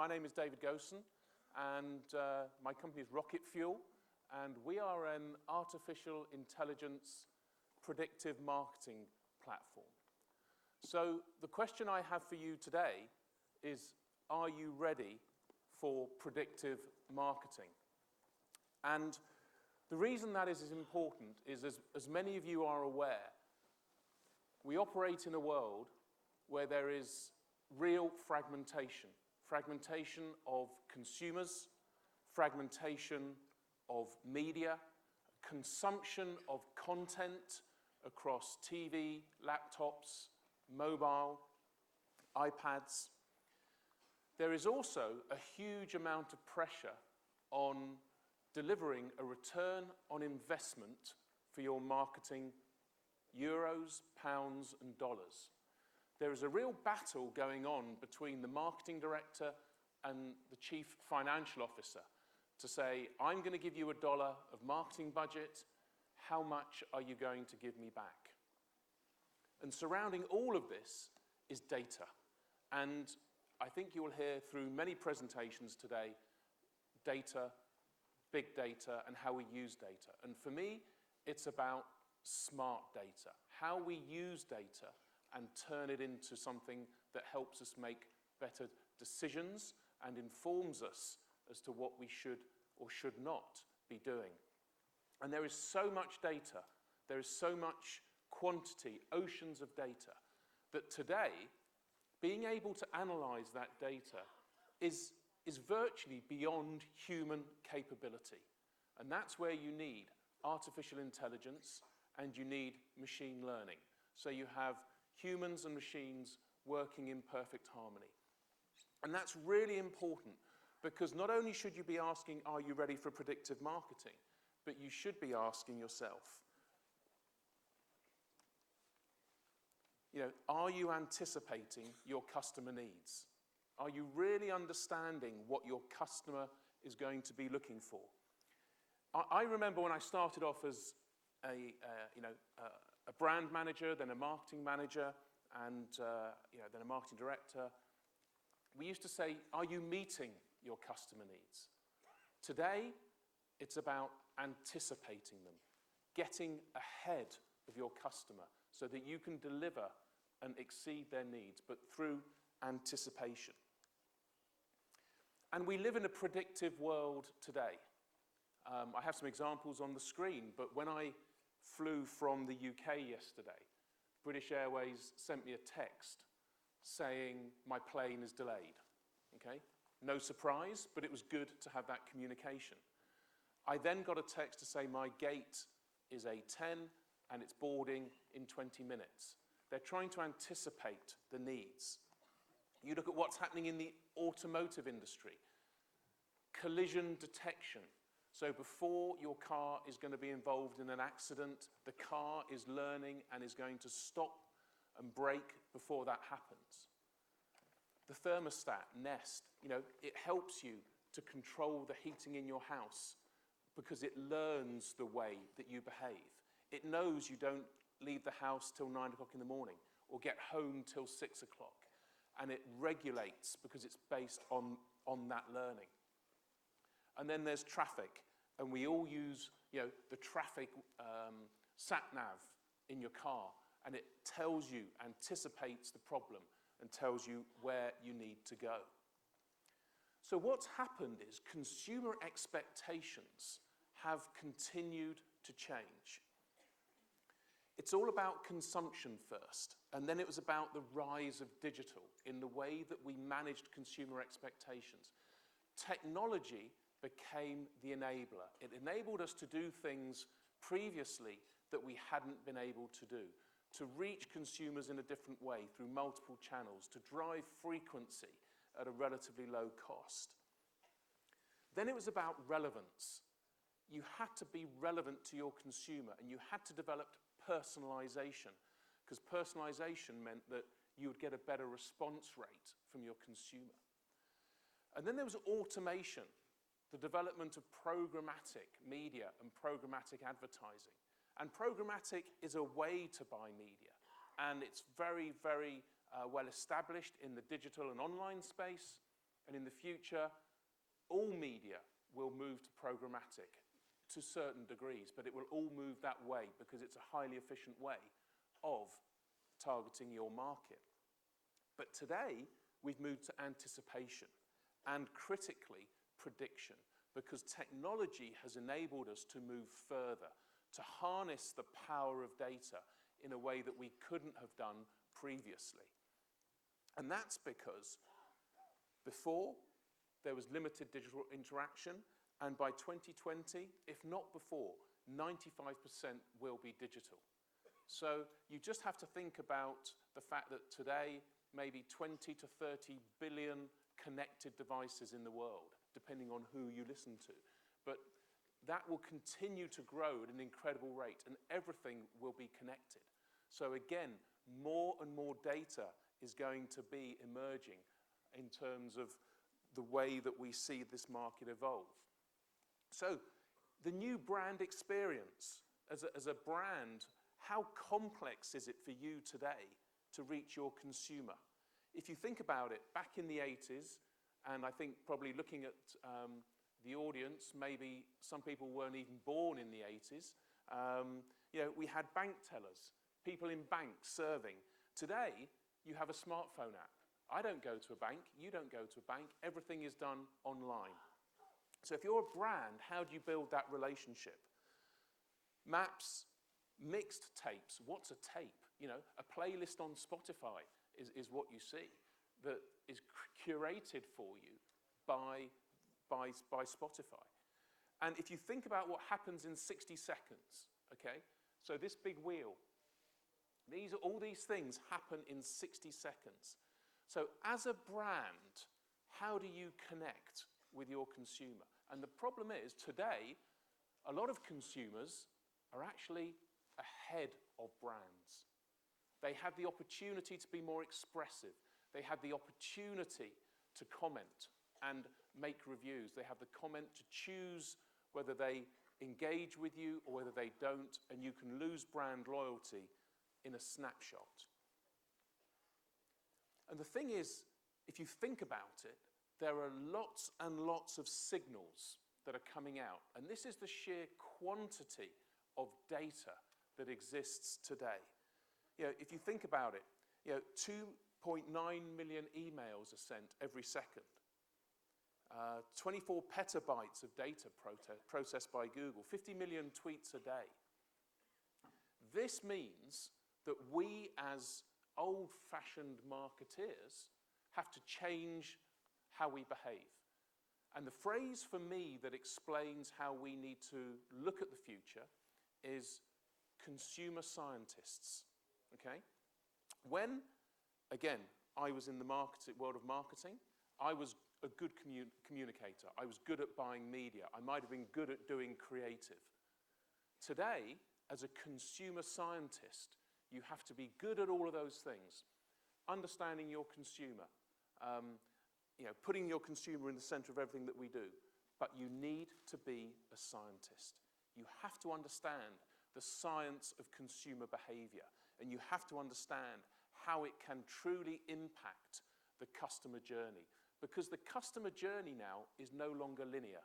My name is David Gosen, and my company is Rocket Fuel, and we are an artificial intelligence predictive marketing platform. So the question I have for you today is, are you ready for predictive marketing? And the reason that is important is, as many of you are aware, we operate in a world where there is real fragmentation. Fragmentation of consumers, fragmentation of media, consumption of content across TV, laptops, mobile, iPads. There is also a huge amount of pressure on delivering a return on investment for your marketing euros, pounds, and dollars. There is a real battle going on between the marketing director and the chief financial officer to say, I'm going to give you $1 of marketing budget, how much are you going to give me back? And surrounding all of this is data. And I think you will hear through many presentations today, data, big data, and how we use data. And for me, it's about smart data, how we use data and turn it into something that helps us make better decisions and informs us as to what we should or should not be doing. And there is so much data, there is so much quantity, oceans of data, that today, being able to analyze that data is virtually beyond human capability. And that's where you need artificial intelligence and you need machine learning. So you have humans and machines working in perfect harmony. And that's really important because not only should you be asking, are you ready for predictive marketing, but you should be asking yourself, are you anticipating your customer needs? Are you really understanding what your customer is going to be looking for? I remember when I started off as a brand manager, then a marketing manager, and then a marketing director. We used to say, are you meeting your customer needs? Today, it's about anticipating them, getting ahead of your customer so that you can deliver and exceed their needs, but through anticipation. And we live in a predictive world today. I have some examples on the screen, but when I flew from the UK yesterday, British Airways sent me a text saying my plane is delayed. Okay? No surprise, but it was good to have that communication. I then got a text to say my gate is A10 and it's boarding in 20 minutes. They're trying to anticipate the needs. You look at what's happening in the automotive industry. Collision detection. So before your car is going to be involved in an accident, the car is learning and is going to stop and brake before that happens. The thermostat, Nest, it helps you to control the heating in your house because it learns the way that you behave. It knows you don't leave the house till 9 o'clock in the morning or get home till 6 o'clock. And it regulates because it's based on that learning. And then there's traffic, and we all use the traffic sat-nav in your car, and it tells you, anticipates the problem, and tells you where you need to go. So what's happened is consumer expectations have continued to change. It's all about consumption first, and then it was about the rise of digital in the way that we managed consumer expectations. Technology became the enabler. It enabled us to do things previously that we hadn't been able to do, to reach consumers in a different way through multiple channels, to drive frequency at a relatively low cost. Then it was about relevance. You had to be relevant to your consumer, and you had to develop personalization, because personalization meant that you would get a better response rate from your consumer. And then there was automation, the development of programmatic media and programmatic advertising. And programmatic is a way to buy media, and it's very, very well established in the digital and online space. And in the future, all media will move to programmatic to certain degrees, but it will all move that way because it's a highly efficient way of targeting your market. But today, we've moved to anticipation and critically prediction, because technology has enabled us to move further, to harness the power of data in a way that we couldn't have done previously. And that's because before, there was limited digital interaction, and by 2020, if not before, 95% will be digital. So you just have to think about the fact that today, maybe 20 to 30 billion connected devices in the world, depending on who you listen to. But that will continue to grow at an incredible rate, and everything will be connected. So again, more and more data is going to be emerging in terms of the way that we see this market evolve. So the new brand experience, as a brand, how complex is it for you today to reach your consumer? If you think about it, back in the 80s, and I think probably looking at the audience, maybe some people weren't even born in the 80s, we had bank tellers, people in banks serving. Today, you have a smartphone app. I don't go to a bank, you don't go to a bank, everything is done online. So if you're a brand, how do you build that relationship? Maps, mixed tapes. What's a tape? A playlist on Spotify is what you see that is curated for you by Spotify. And if you think about what happens in 60 seconds, okay? So this big wheel, all these things happen in 60 seconds. So as a brand, how do you connect with your consumer? And the problem is, today, a lot of consumers are actually ahead of brands. They have the opportunity to be more expressive. They have the opportunity to comment and make reviews. They have the comment to choose whether they engage with you or whether they don't, and you can lose brand loyalty in a snapshot. And the thing is, if you think about it, there are lots and lots of signals that are coming out. And this is the sheer quantity of data that exists today. If you think about it, 2.9 million emails are sent every second. 24 petabytes of data processed by Google, 50 million tweets a day. This means that we, as old-fashioned marketeers, have to change how we behave. And the phrase for me that explains how we need to look at the future is consumer scientists, okay? When, again, I was in the world of marketing, I was a good communicator. I was good at buying media. I might have been good at doing creative. Today, as a consumer scientist, you have to be good at all of those things. Understanding your consumer, putting your consumer in the center of everything that we do. But you need to be a scientist. You have to understand the science of consumer behavior, and you have to understand how it can truly impact the customer journey. Because the customer journey now is no longer linear.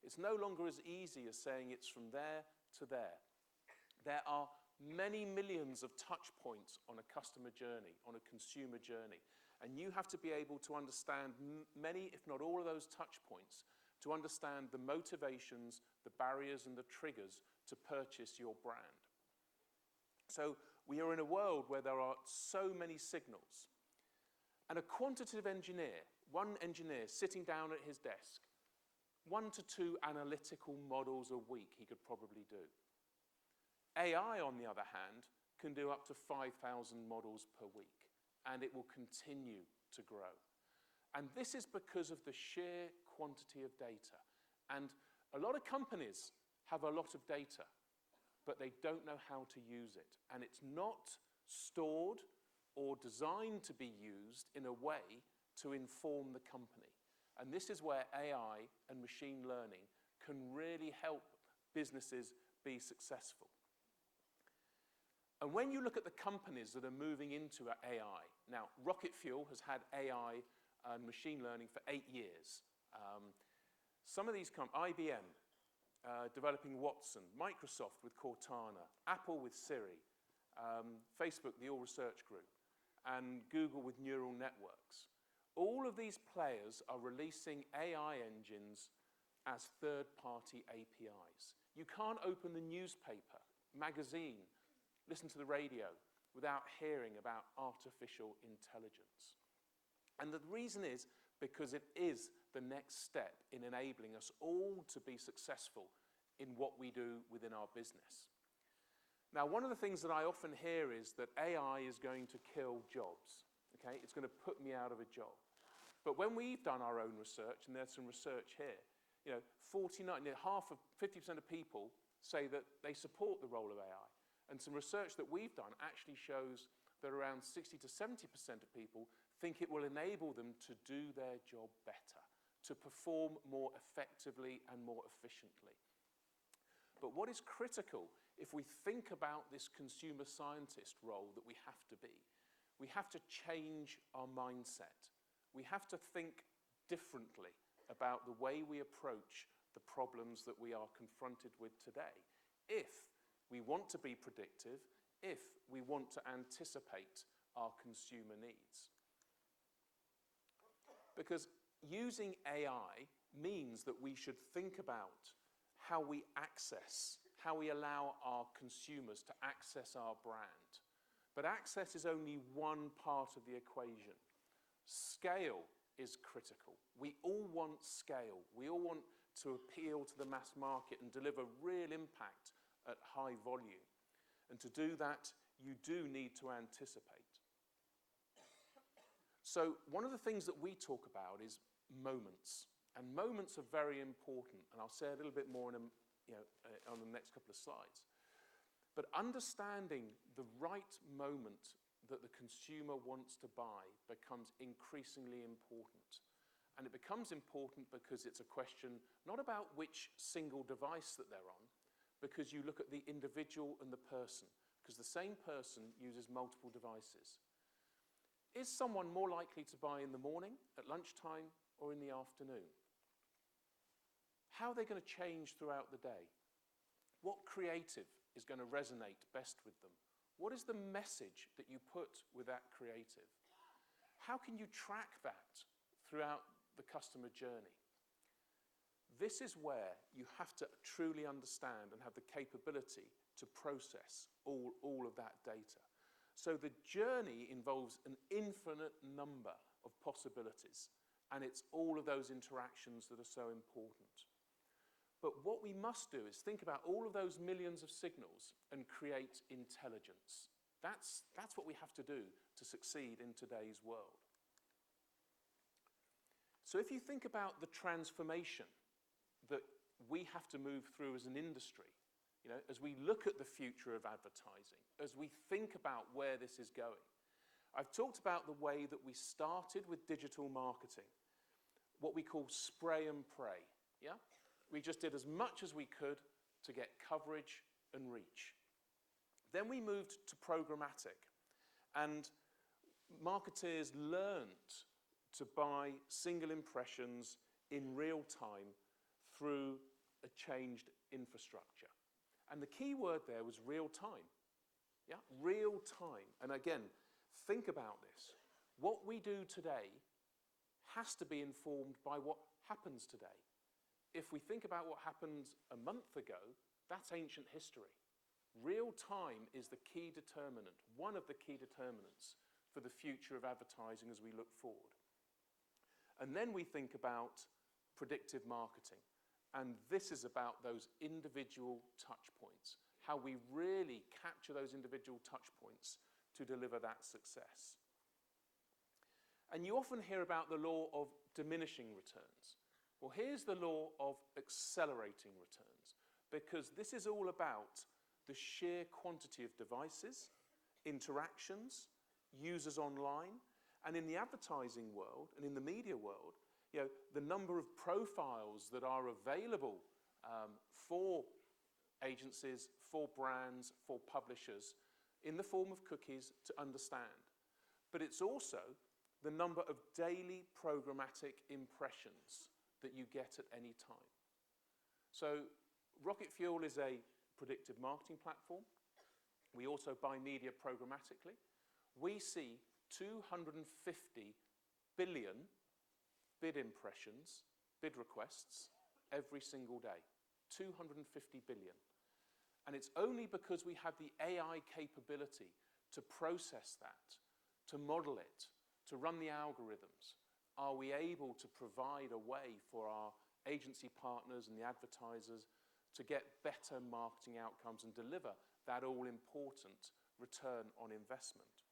It's no longer as easy as saying it's from there to there. There are many millions of touch points on a customer journey, on a consumer journey. And you have to be able to understand many, if not all of those touch points, to understand the motivations, the barriers, and the triggers to purchase your brand. So we are in a world where there are so many signals. And a quantitative engineer, one engineer sitting down at his desk, 1 to 2 analytical models a week he could probably do. AI, on the other hand, can do up to 5,000 models per week, and it will continue to grow. And this is because of the sheer quantity of data. And a lot of companies have a lot of data, but they don't know how to use it. And it's not stored or designed to be used in a way to inform the company. And this is where AI and machine learning can really help businesses be successful. And when you look at the companies that are moving into AI, now Rocket Fuel has had AI and machine learning for 8 years. Some of these IBM, developing Watson, Microsoft with Cortana, Apple with Siri, Facebook, the All Research Group, and Google with neural networks. All of these players are releasing AI engines as third-party APIs. You can't open the newspaper, magazine, listen to the radio without hearing about artificial intelligence. And the reason is because it is the next step in enabling us all to be successful in what we do within our business. Now, one of the things that I often hear is that AI is going to kill jobs. Okay? It's going to put me out of a job. But when we've done our own research, and there's some research here, 50% of people say that they support the role of AI. And some research that we've done actually shows that around 60 to 70% of people think it will enable them to do their job better, to perform more effectively and more efficiently. But what is critical, if we think about this consumer scientist role that we have to be, we have to change our mindset. We have to think differently about the way we approach the problems that we are confronted with today, if we want to be predictive, if we want to anticipate our consumer needs. Because using AI means that we should think about how we allow our consumers to access our brand. But access is only one part of the equation. Scale is critical. We all want scale. We all want to appeal to the mass market and deliver real impact at high volume. And to do that, you do need to anticipate. So one of the things that we talk about is moments. And moments are very important. And I'll say a little bit more on the next couple of slides. But understanding the right moment that the consumer wants to buy becomes increasingly important. And it becomes important because it's a question not about which single device that they're on, because you look at the individual and the person, because the same person uses multiple devices. Is someone more likely to buy in the morning, at lunchtime, or in the afternoon? How are they going to change throughout the day? What creative is going to resonate best with them? What is the message that you put with that creative? How can you track that throughout the customer journey? This is where you have to truly understand and have the capability to process all of that data. So the journey involves an infinite number of possibilities, and it's all of those interactions that are so important. But what we must do is think about all of those millions of signals and create intelligence. That's what we have to do to succeed in today's world. So if you think about the transformation that we have to move through as an industry, as we look at the future of advertising, as we think about where this is going, I've talked about the way that we started with digital marketing, what we call spray and pray, yeah? We just did as much as we could to get coverage and reach. Then we moved to programmatic, and marketeers learned to buy single impressions in real time through a changed infrastructure. And the key word there was real time. Yeah, real time. And again, think about this. What we do today has to be informed by what happens today. If we think about what happened a month ago, that's ancient history. Real time is the key determinant, one of the key determinants for the future of advertising as we look forward. And then we think about predictive marketing. And this is about those individual touch points, how we really capture those individual touch points to deliver that success. And you often hear about the law of diminishing returns. Well, here's the law of accelerating returns, because this is all about the sheer quantity of devices, interactions, users online, and in the advertising world and in the media world, the number of profiles that are available for agencies, for brands, for publishers, in the form of cookies to understand. But it's also the number of daily programmatic impressions that you get at any time. So Rocket Fuel is a predictive marketing platform. We also buy media programmatically. We see 250 billion bid impressions, bid requests, every single day. 250 billion. And it's only because we have the AI capability to process that, to model it, to run the algorithms, are we able to provide a way for our agency partners and the advertisers to get better marketing outcomes and deliver that all-important return on investment.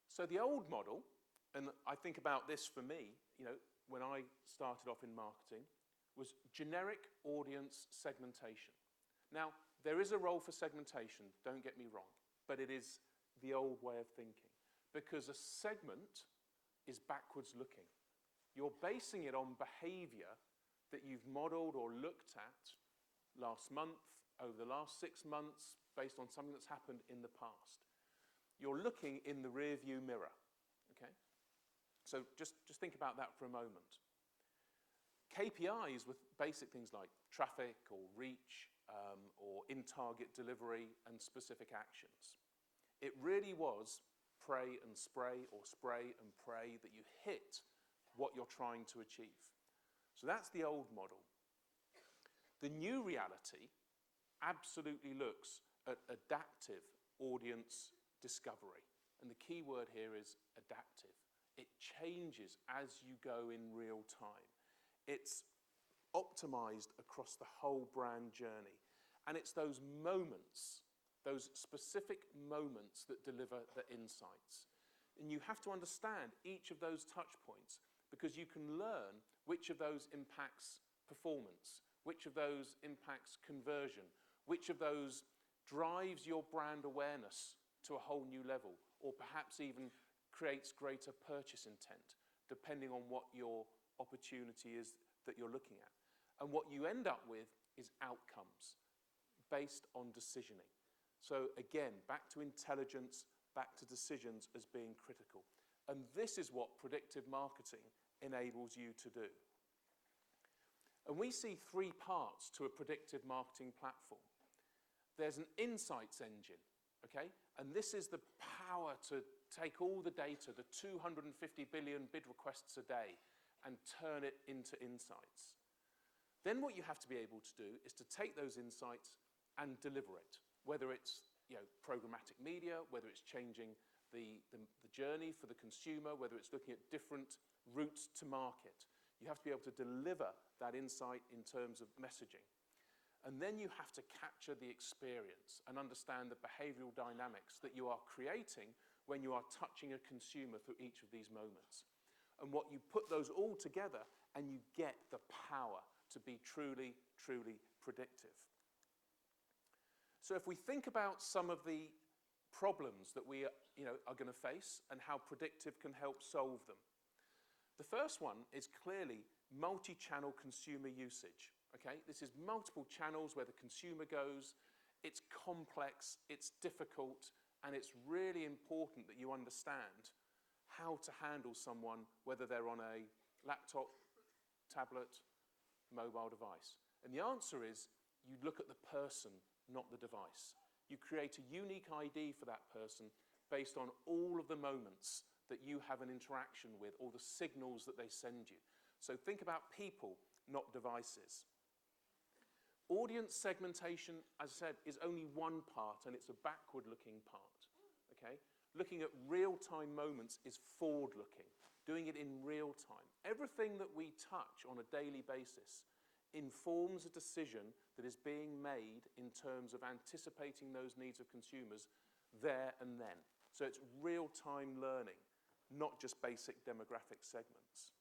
So the old model, and I think about this for me, when I started off in marketing, was generic audience segmentation. Now, there is a role for segmentation, don't get me wrong, but it is the old way of thinking, because a segment is backwards looking. You're basing it on behavior that you've modeled or looked at last month, over the last 6 months, based on something that's happened in the past. You're looking in the rear-view mirror, okay? So just think about that for a moment. KPIs with basic things like traffic or reach or in-target delivery and specific actions. It really was pray and spray or spray and pray that you hit what you're trying to achieve. So that's the old model. The new reality absolutely looks at adaptive audience discovery. And the key word here is adaptive. It changes as you go in real time. It's optimized across the whole brand journey. And it's those moments, those specific moments that deliver the insights. And you have to understand each of those touch points because you can learn which of those impacts performance, which of those impacts conversion, which of those drives your brand awareness to a whole new level, or perhaps even creates greater purchase intent, depending on what your opportunity is that you're looking at. And what you end up with is outcomes based on decisioning. So again, back to intelligence, back to decisions as being critical. And this is what predictive marketing enables you to do. And we see 3 parts to a predictive marketing platform. There's an insights engine, okay? And this is the power to take all the data, the 250 billion bid requests a day, and turn it into insights. Then what you have to be able to do is to take those insights and deliver it, whether it's programmatic media, whether it's changing the journey for the consumer, whether it's looking at different routes to market. You have to be able to deliver that insight in terms of messaging. And then you have to capture the experience and understand the behavioral dynamics that you are creating when you are touching a consumer through each of these moments. And what you put those all together and you get the power to be truly, truly predictive. So if we think about some of the problems that we are going to face and how predictive can help solve them. The first one is clearly multi-channel consumer usage. Okay? This is multiple channels where the consumer goes. It's complex, it's difficult, and it's really important that you understand how to handle someone, whether they're on a laptop, tablet, mobile device. And the answer is you look at the person, not the device. You create a unique ID for that person based on all of the moments that you have an interaction with, all the signals that they send you. So think about people, not devices. Audience segmentation, as I said, is only one part, and it's a backward-looking part. Okay? Looking at real-time moments is forward-looking, doing it in real time. Everything that we touch on a daily basis informs a decision that is being made in terms of anticipating those needs of consumers there and then. So it's real-time learning, not just basic demographic segments.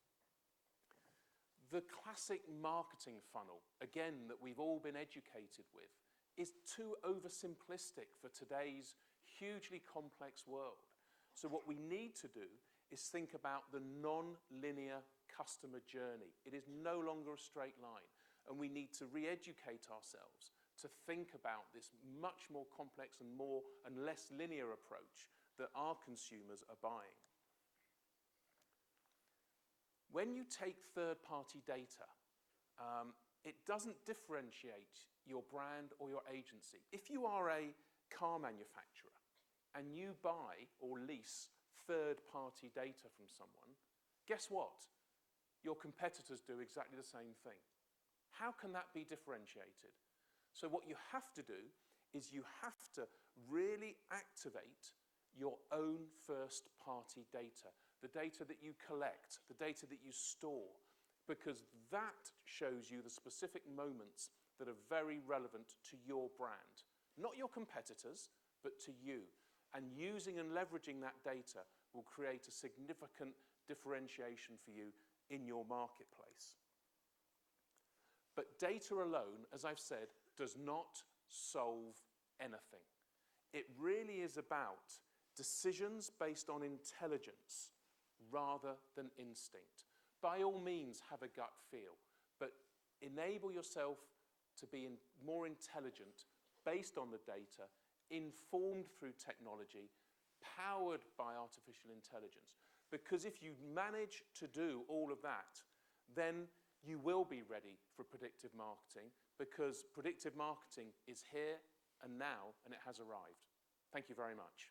The classic marketing funnel, again, that we've all been educated with, is too oversimplistic for today's hugely complex world. So what we need to do is think about the non-linear customer journey. It is no longer a straight line. And we need to re-educate ourselves to think about this much more complex and less linear approach that our consumers are buying. When you take third-party data, it doesn't differentiate your brand or your agency. If you are a car manufacturer and you buy or lease third-party data from someone, guess what? Your competitors do exactly the same thing. How can that be differentiated? So what you have to do is you have to really activate your own first-party data, the data that you collect, the data that you store, because that shows you the specific moments that are very relevant to your brand. Not your competitors, but to you. And using and leveraging that data will create a significant differentiation for you in your marketplace. But data alone, as I've said, does not solve anything. It really is about decisions based on intelligence rather than instinct. By all means, have a gut feel, but enable yourself to be more intelligent based on the data, informed through technology, powered by artificial intelligence. Because if you manage to do all of that, then you will be ready for predictive marketing, because predictive marketing is here and now, and it has arrived. Thank you very much.